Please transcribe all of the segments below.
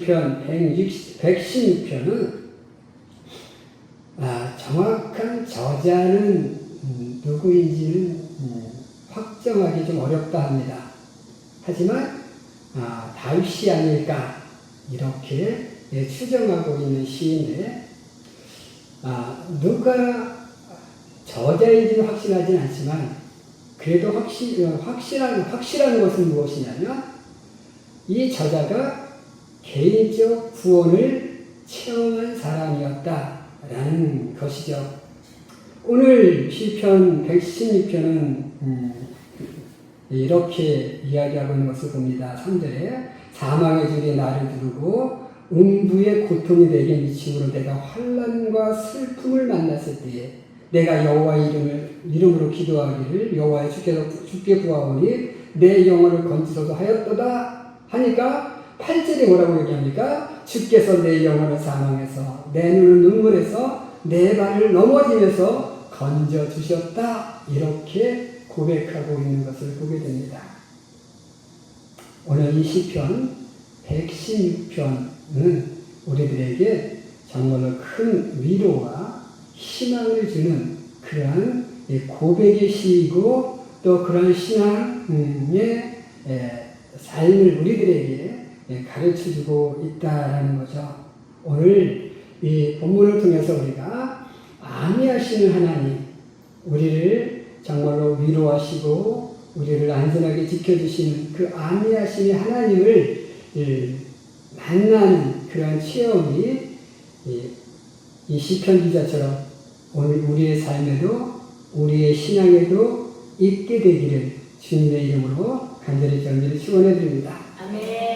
시편 116편은 정확한 저자는 누구인지는 확정하기 좀 어렵다 합니다. 하지만 다윗이 아닐까 이렇게 추정하고 있는 시인데 누가 저자인지는 확신하진 않지만 그래도 확실한 것은 무엇이냐면 이 저자가 개인적 구원을 체험한 사람이었다라는 것이죠. 오늘 시편 116편은 이렇게 이야기하고 있는 것을 봅니다. 3절에 사망의 줄이 나를 두르고 음부의 고통이 내게 미침으로 내가 환난과 슬픔을 만났을 때에 내가 여호와의 이름으로 기도하기를 여호와의 주께 구하오니 내 영혼을 건지소서 하였도다 하니까 8절에 뭐라고 얘기합니까? 주께서 내 영혼을 사망해서 내 눈을 눈물에서 내 발을 넘어지면서 건져주셨다 이렇게 고백하고 있는 것을 보게 됩니다. 오늘 이 시편 116편은 우리들에게 정말로 큰 위로와 희망을 주는 그러한 고백의 시이고 또 그런 신앙의 삶을 우리들에게 가르쳐주고 있다는 거죠. 오늘 이 본문을 통해서 우리가 아미하시는 하나님, 우리를 정말로 위로하시고 우리를 안전하게 지켜주시는 그 아미하시는 하나님을 만나는 그러한 체험이 이 시편 기자처럼 오늘 우리의 삶에도 우리의 신앙에도 있게 되기를 주님의 이름으로 간절히 경기를 축원해 드립니다. 아멘.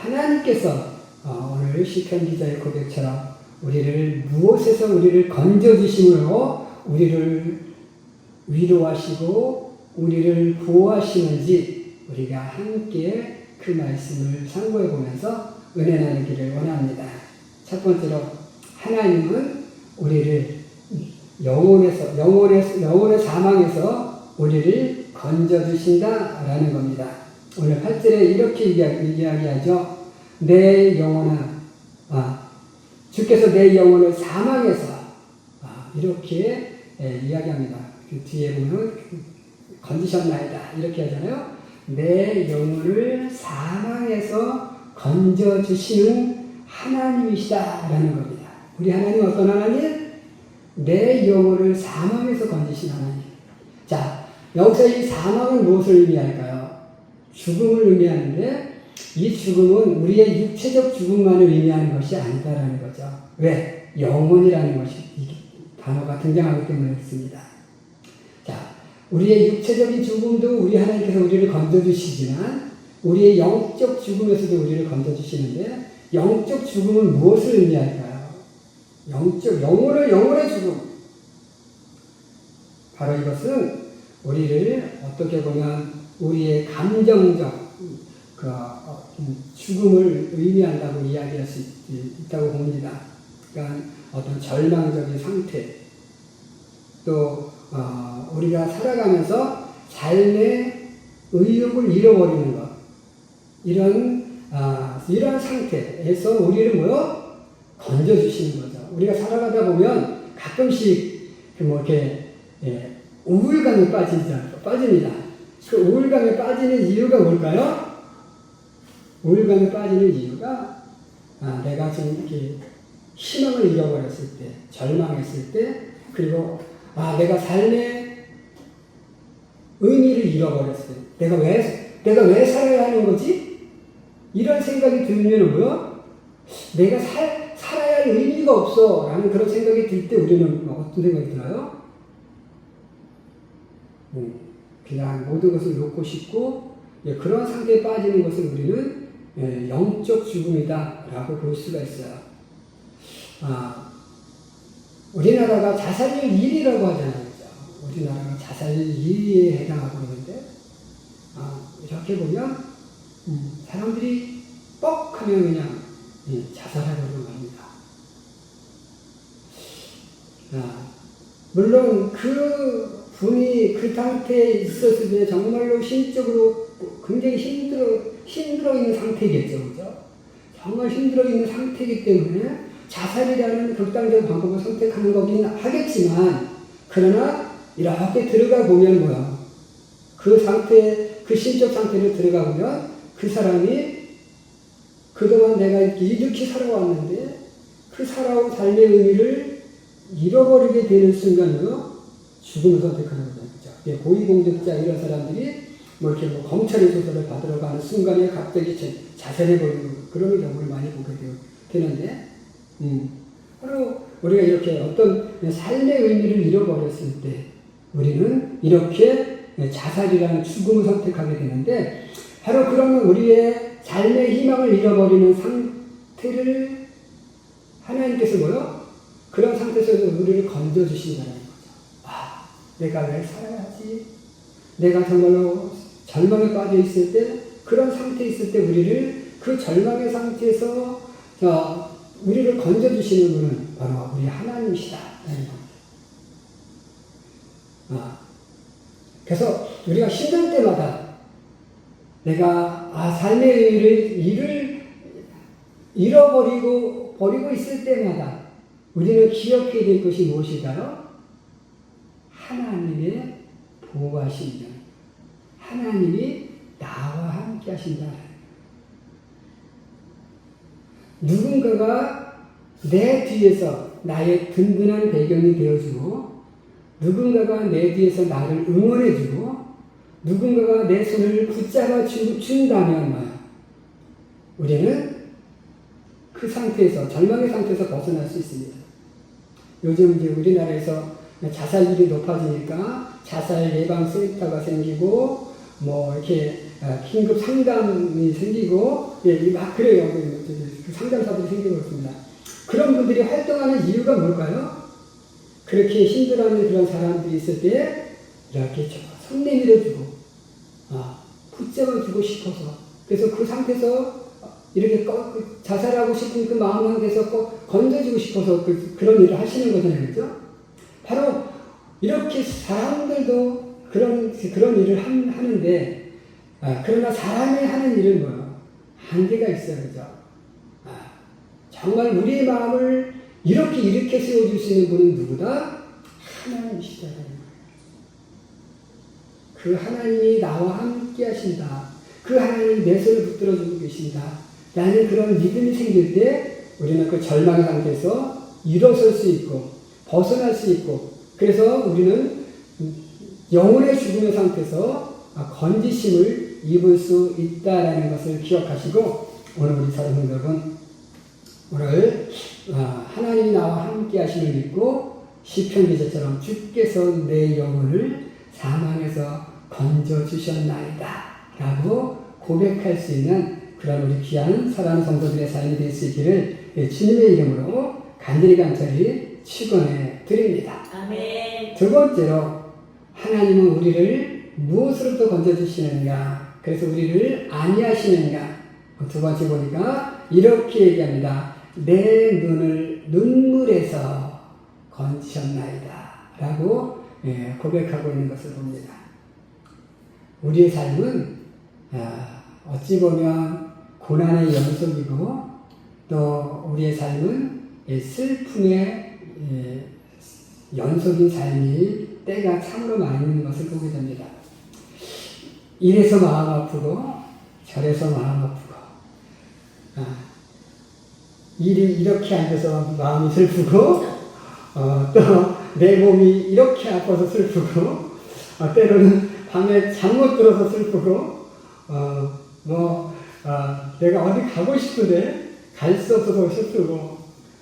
하나님께서 오늘 시편 기자의 고백처럼 우리를 무엇에서 우리를 건져주심으로 우리를 위로하시고 우리를 구호하시는지 우리가 함께 그 말씀을 상고해 보면서 은혜 나누기를 원합니다. 첫 번째로 하나님은 우리를 영혼의 사망에서 우리를 건져주신다라는 겁니다. 오늘 8절에 이렇게 이야기하죠. 내 영혼아, 주께서 내 영혼을 사망해서 이렇게 이야기합니다. 그 뒤에 보면 건지셨나이다 이렇게 하잖아요. 내 영혼을 사망해서 건져주시는 하나님이시다라는 겁니다. 우리 하나님 어떤 하나님? 내 영혼을 사망해서 건지신 하나님. 자, 여기서 이 사망은 무엇을 의미할까요? 죽음을 의미하는데 이 죽음은 우리의 육체적 죽음만을 의미하는 것이 아니다라는 거죠. 왜? 영혼이라는 것이 이 단어가 등장하기 때문에 그렇습니다. 자, 우리의 육체적인 죽음도 우리 하나님께서 우리를 건져주시지만 우리의 영적 죽음에서도 우리를 건져주시는데 영적 죽음은 무엇을 의미할까요? 영혼의 죽음. 바로 이것은 우리를 어떻게 보면 우리의 감정적 죽음을 의미한다고 이야기할 수 있다고 봅니다. 그러니까 어떤 절망적인 상태, 또 우리가 살아가면서 삶의 의욕을 잃어버리는 것, 이런 상태에서 우리를 건져주시는 거죠. 우리가 살아가다 보면 가끔씩 우울감에 빠집니다. 그 우울감에 빠지는 이유가 뭘까요? 우울감에 빠지는 이유가 내가 지금 이렇게 희망을 잃어버렸을 때, 절망했을 때, 그리고 내가 삶의 의미를 잃어버렸을 때, 내가 왜 살아야 하는 거지? 이런 생각이 들면 내가 살아야 할 의미가 없어 라는 그런 생각이 들 때 우리는 어떤 생각이 들어요? 그냥 모든 것을 놓고 싶고 그런 상태에 빠지는 것을 우리는 영적 죽음이다 라고 볼 수가 있어요. 우리나라가 자살률 1위라고 하잖아요. 우리나라가 자살률 1위에 해당하고 있는데 이렇게 보면 사람들이 뻑 하면 그냥 자살하려고 합니다. 물론 그 분이 그 상태에 있었을 때 정말로 심적으로 굉장히 힘들어 있는 상태겠죠. 그죠? 정말 힘들어 있는 상태이기 때문에 자살이라는 극단적 방법을 선택하는 거긴 하겠지만, 그러나 이렇게 들어가 보면 뭐야? 그 상태, 그 심적 상태로 들어가 보면 그 사람이 그동안 내가 이렇게 살아왔는데 그 살아온 삶의 의미를 잃어버리게 되는 순간으로 죽음을 선택하는 거죠. 고위공직자 이런 사람들이 뭐 이렇게 뭐 검찰의 조사를 받으러 가는 순간에 갑자기 자살해버리는 그런 경우를 많이 보게 되는데, 바로 우리가 이렇게 어떤 삶의 의미를 잃어버렸을 때 우리는 이렇게 자살이라는 죽음을 선택하게 되는데, 바로 그러면 우리의 삶의 희망을 잃어버리는 상태를 하나님께서 뭐요? 그런 상태에서 우리를 건져주신다는 거죠. 아, 내가 왜 살아야지? 내가 정말로 절망에 빠져 있을 때, 그런 상태에 있을 때 우리를 그 절망의 상태에서 우리를 건져주시는 분은 바로 우리 하나님이시다. 그래서 우리가 힘들 때마다 내가 삶의 의미를 잃어버리고 있을 때마다 우리는 기억해야 될 것이 무엇일까요? 하나님의 보호하심이다. 하나님이 나와 함께 하신다. 누군가가 내 뒤에서 나의 든든한 배경이 되어주고, 누군가가 내 뒤에서 나를 응원해주고, 누군가가 내 손을 붙잡아 준다면 우리는 그 상태에서, 절망의 상태에서 벗어날 수 있습니다. 요즘 이제 우리나라에서 자살률이 높아지니까 자살 예방 센터가 생기고, 뭐 이렇게 긴급 상담이 생기고, 막 그래요. 상담사들이 생기고 있습니다. 그런 분들이 활동하는 이유가 뭘까요? 그렇게 힘들어하는 그런 사람들이 있을 때 이렇게 손 내밀어주고 붙잡아주고 싶어서, 그래서 그 상태에서 이렇게 자살하고 싶은 그 마음 상태에서 꼭 건져주고 싶어서 그런 일을 하시는 거잖아요. 그죠? 바로 이렇게 사람들도 그런 일을 하는데, 그러나 사람이 하는 일은 뭐예요? 한계가 있어요. 그죠? 정말 우리의 마음을 이렇게 일으켜 세워줄 수 있는 분은 누구다? 하나님이시다. 그 하나님이 나와 함께 하신다. 그 하나님이 내 손을 붙들어주고 계신다. 라는 그런 믿음이 생길 때 우리는 그 절망의 상태에서 일어설 수 있고 벗어날 수 있고, 그래서 우리는 영혼의 죽음의 상태에서 건지심을 입을 수 있다라는 것을 기억하시고, 오늘 우리 사랑하는 여러분, 오늘 하나님이 나와 함께 하심을 믿고 시편 기자처럼 주께서 내 영혼을 사망에서 건져주셨나이다 라고 고백할 수 있는 그런 우리 귀한 사랑하는 성도들의 삶이 될 수 있기를 주님의 이름으로 간절히 축원해 드립니다. 아멘. 두 번째로, 하나님은 우리를 무엇으로부터 건져주시는가? 그래서 우리를 안위하시는가? 두 번째 보니까 이렇게 얘기합니다. 내 눈을 눈물에서 건지셨나이다 라고 고백하고 있는 것을 봅니다. 우리의 삶은 어찌 보면 고난의 연속이고, 또 우리의 삶은 슬픔의 연속인 삶이 때가 참으로 많이 있는 것을 보게 됩니다. 이래서 마음 아프고 저래서 마음 아프고, 일이 이렇게 앉아서 마음이 슬프고, 또 내 몸이 이렇게 아파서 슬프고, 때로는 밤에 잠 못 들어서 슬프고, 내가 어디 가고 싶은데 갈 수 없어서 슬프고,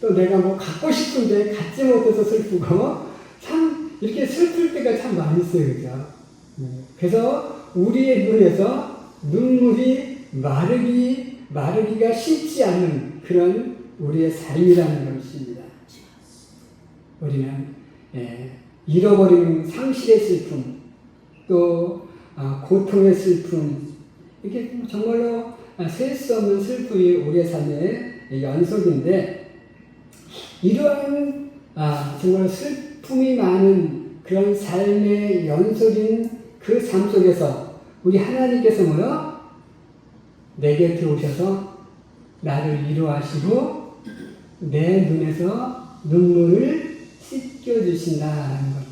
또 내가 뭐 갖고 싶은데 갖지 못해서 슬프고, 참 이렇게 슬플 때가 참 많이 있어요. 그죠? 그래서 우리의 눈에서 눈물이 마르기가 쉽지 않는 그런 우리의 삶이라는 것입니다. 우리는 잃어버린 상실의 슬픔, 또 고통의 슬픔, 이게 정말로 셀 수 없는 슬픔이 우리의 삶의 연속인데, 이러한 정말 슬픔이 많은 그런 삶의 연속인 그 삶 속에서 우리 하나님께서 내게 들어오셔서 나를 위로하시고 내 눈에서 눈물을 씻겨주신다라는 겁니다.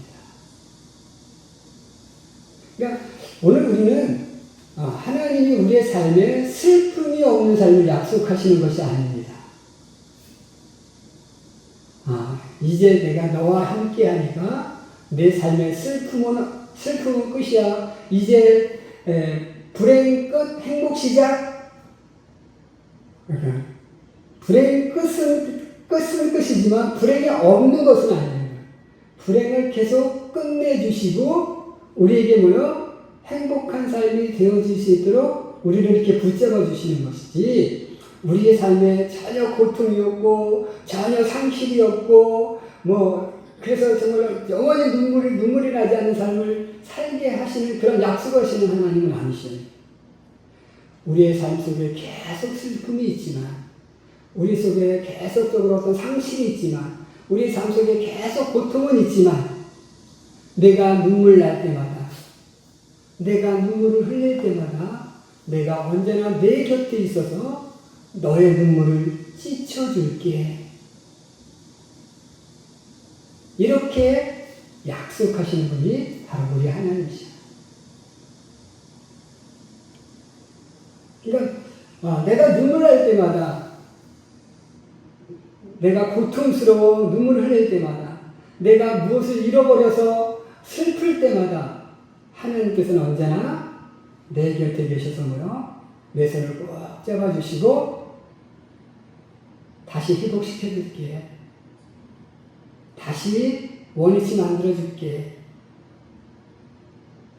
그러니까 오늘 우리는 하나님이 우리의 삶에 슬픔이 없는 삶을 약속하시는 것이 아닙니다. 이제 내가 너와 함께 하니까 내 삶의 슬픔은 끝이야. 이제 불행 끝, 행복 시작. 불행 끝은 끝이지만 불행이 없는 것은 아니에요. 불행을 계속 끝내주시고 우리에게 뭐요? 행복한 삶이 되어질 수 있도록 우리를 이렇게 붙잡아 주시는 것이지, 우리의 삶에 전혀 고통이 없고 전혀 상실이 없고 그래서 정말 영원히 눈물이 나지 않는 삶을 살게 하시는 그런 약속하시는 하나님은 아니시네요. 우리의 삶 속에 계속 슬픔이 있지만, 우리 속에 계속적으로 어떤 상실이 있지만, 우리 삶 속에 계속 고통은 있지만, 내가 눈물 날 때마다, 내가 눈물을 흘릴 때마다 내가 언제나 내 곁에 있어서 너의 눈물을 씻어줄게. 이렇게 약속하시는 분이 바로 우리 하나님이시죠. 그러니까 내가 눈물 날 때마다, 내가 고통스러워 눈물을 흘릴 때마다, 내가 무엇을 잃어버려서 슬플 때마다 하나님께서는 언제나 내 곁에 계셔서 내 손을 꼭 잡아주시고 다시 회복시켜줄게. 다시 원위치 만들어줄게.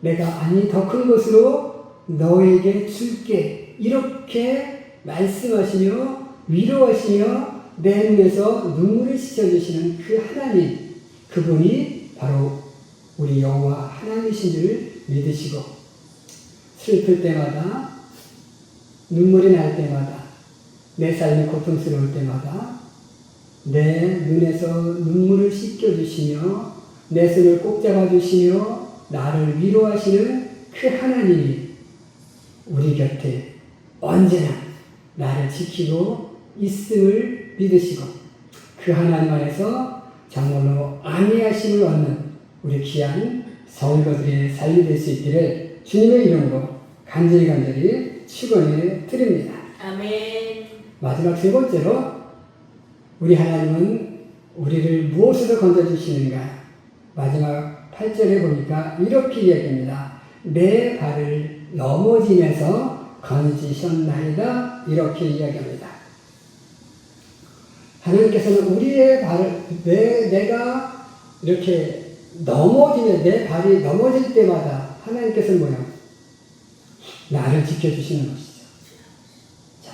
내가 더 큰 것으로 너에게 줄게. 이렇게 말씀하시며 위로하시며 내 눈에서 눈물을 씻어주시는 그 하나님, 그분이 바로 우리 여호와 하나님이신 줄 믿으시고, 슬플 때마다, 눈물이 날 때마다, 내 삶이 고통스러울 때마다 내 눈에서 눈물을 씻겨주시며 내 손을 꼭 잡아주시며 나를 위로하시는 그 하나님이 우리 곁에 언제나 나를 지키고 있음을 믿으시고, 그 하나님 안에서 정말로 안위하심을 얻는 우리 귀한 성도들의 삶이 될 수 있기를 주님의 이름으로 간절히 축원해 드립니다. 아멘. 마지막 세 번째로, 우리 하나님은 우리를 무엇으로 건져주시는가? 마지막 8절에 보니까 이렇게 이야기합니다. 내 발을 넘어지면서 건지셨나이다. 이렇게 이야기합니다. 하나님께서는 우리의 발을, 내가 이렇게 내 발이 넘어질 때마다 하나님께서는 나를 지켜주시는 것이죠. 자,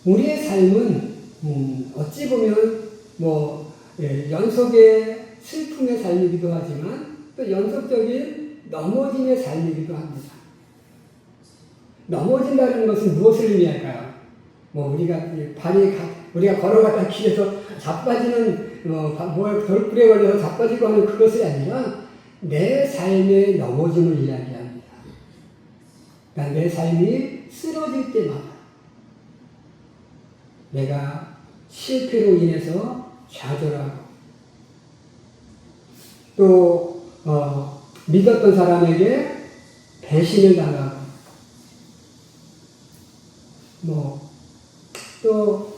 우리의 삶은 어찌 보면 연속의 슬픔의 삶이기도 하지만 또 연속적인 넘어짐의 삶이기도 합니다. 넘어진다는 것은 무엇을 의미할까요? 우리가 걸어가다 길에서 자빠지는, 돌불에 걸려서 자빠지고 하는 그것이 아니라 내 삶의 넘어짐을 이야기합니다. 그러니까 내 삶이 쓰러질 때마다, 내가 실패로 인해서 좌절하고, 또 믿었던 사람에게 배신을 당하고, 또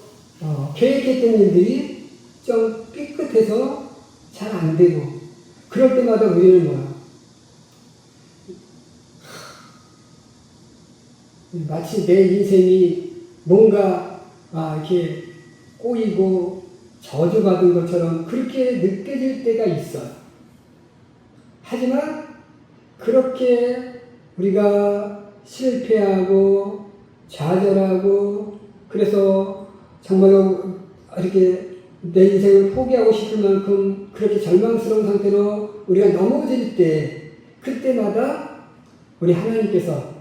계획했던 일들이 좀 삐끗해서 잘 안 되고, 그럴 때마다 우리는 마치 내 인생이 뭔가 이렇게 꼬이고 저주받은 것처럼 그렇게 느껴질 때가 있어요. 하지만 그렇게 우리가 실패하고 좌절하고, 그래서 정말로 이렇게 내 인생을 포기하고 싶을 만큼 그렇게 절망스러운 상태로 우리가 넘어질 때, 그때마다 우리 하나님께서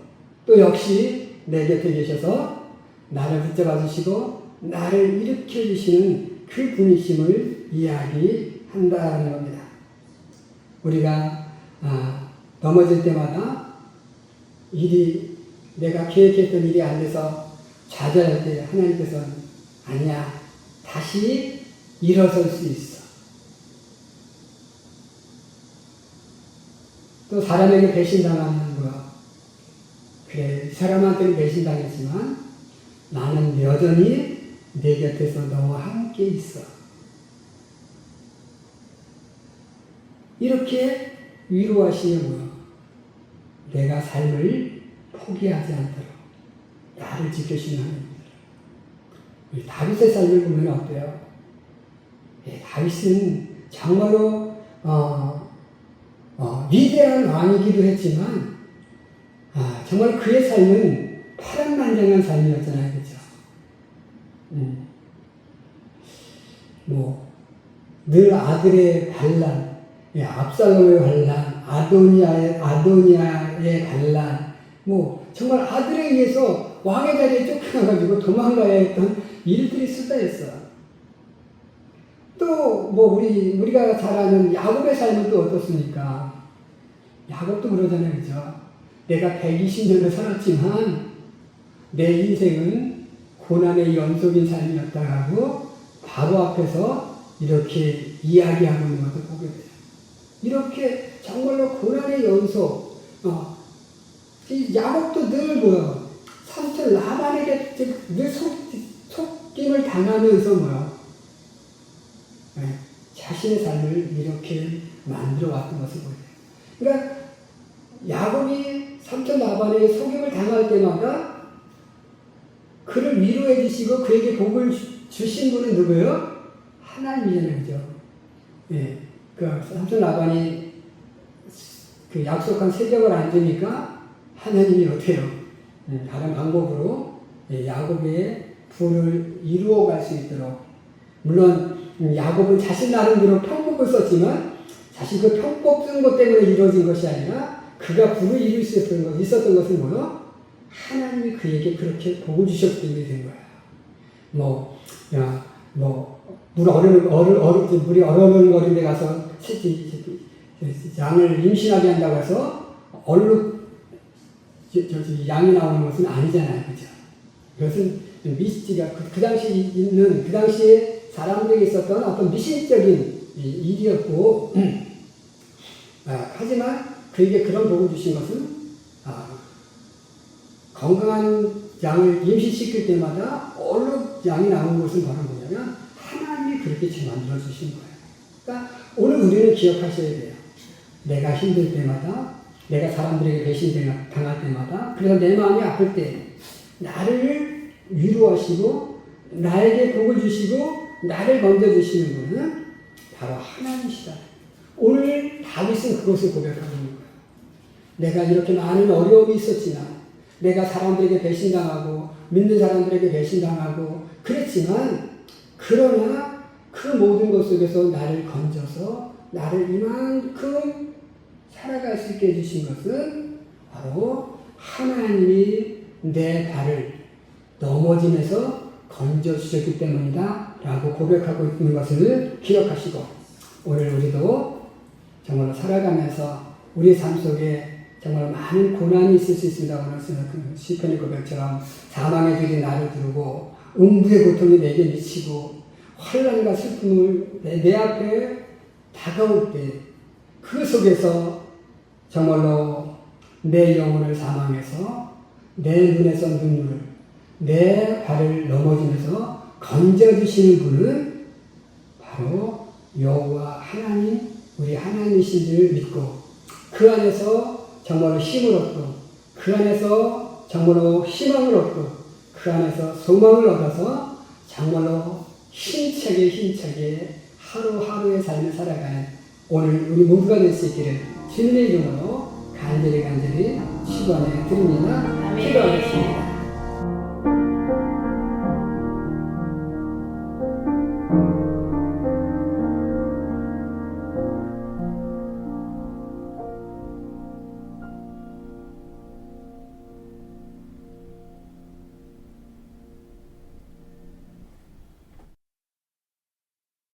또 역시 내 곁에 계셔서 나를 붙잡아 주시고 나를 일으켜 주시는 그 분이심을 이야기한다는 겁니다. 우리가 넘어질 때마다 내가 계획했던 일이 안 돼서 좌절할 때 하나님께서는 아니야, 다시 일어설 수 있어. 또 사람에게 배신당하는 거야. 그래, 이 사람한테는 배신당했지만 나는 여전히 내 곁에서 너와 함께 있어. 이렇게 위로하시면 뭐야? 내가 삶을 포기하지 않도록 나를 지켜주시는 하나님입니다. 다윗의 삶을 보면 어때요? 다윗은 정말로 위대한 왕이기도 했지만 정말 그의 삶은 파란만장한 삶이었잖아요. 그렇죠? 늘 아들의 반란, 압살롬의 반란, 아도니아의 반란, 정말 아들에 의해서 왕의 자리에 쫓겨나가지고 도망가야 했던 일들이 쏟아졌어. 또 우리가 잘 아는 야곱의 삶은 또 어떻습니까? 야곱도 그러잖아요, 그죠? 내가 120년을 살았지만 내 인생은 고난의 연속인 삶이었다고 바로 앞에서 이렇게 이야기하고 있는 것을 보게 돼요. 이렇게 정말로 고난의 연속. 야곱도 늘 삼촌 라반에게 늘 속임을 당하면서 자신의 삶을 이렇게 만들어 왔던 것을 보여요. 그러니까 야곱이 삼촌 라반에게 속임을 당할 때마다 그를 위로해 주시고 그에게 복을 주신 분은 누구예요? 하나님이잖아요. 그죠? 삼촌 라반이 그 약속한 세적을 안 주니까 하나님이 어때요? 다른 방법으로 야곱의 부를 이루어갈 수 있도록, 물론 야곱은 자신 나름대로 편법을 썼지만 사실 그 편법 쓴 것 때문에 이루어진 것이 아니라 그가 부를 이룰 수 있었던 것은 뭐요? 하나님이 그에게 그렇게 복을 주셨기 때문에 된 거야. 물이 얼어버린 데 가서 양을 임신하게 한다고 해서 양이 나오는 것은 아니잖아요. 그죠? 이것은 미스티가 그 당시에 사람들에게 있었던 어떤 미신적인 일이었고, 하지만 그에게 그런 복을 주신 것은 건강한 양을 임신시킬 때마다 얼룩 양이 나오는 것은 바로 뭐냐면 하나님이 그렇게 만들어 주신 거예요. 그러니까 오늘 우리는 기억하셔야 돼요. 내가 힘들 때마다, 내가 사람들에게 배신당할 때마다, 그래서 내 마음이 아플 때 나를 위로하시고 나에게 복을 주시고 나를 건져주시는 분은 바로 하나님이시다. 오늘 다윗은 그것을 고백하고 있는 거예요. 내가 이렇게 많은 어려움이 있었지만, 내가 사람들에게 배신당하고 믿는 사람들에게 배신당하고 그랬지만, 그러나 그 모든 것 속에서 나를 건져서 나를 이만큼 살아갈 수 있게 해주신 것은 바로 하나님이 내 발을 넘어짐에서 건져주셨기 때문이다 라고 고백하고 있는 것을 기억하시고, 오늘 우리도 정말로 살아가면서 우리 삶 속에 정말 많은 고난이 있을 수 있습니다. 오늘 시편의 고백처럼 사망의 줄이 나를 두르고 음부의 고통이 내게 미치고 환난과 슬픔을 내 앞에 다가올 때 그 속에서 정말로 내 영혼을 사망해서 내 눈에서 눈물을, 내 발을 넘어지면서 건져주시는 분은 바로 여호와 하나님, 우리 하나님이신 줄 믿고 그 안에서 정말로 힘을 얻고 그 안에서 정말로 희망을 얻고 그 안에서 소망을 얻어서 정말로 힘차게 하루하루의 삶을 살아가는 오늘 우리 모두가 될 수 있기를 주님의 이름으로 간절히 축원해 드립니다. 기도하겠습니다.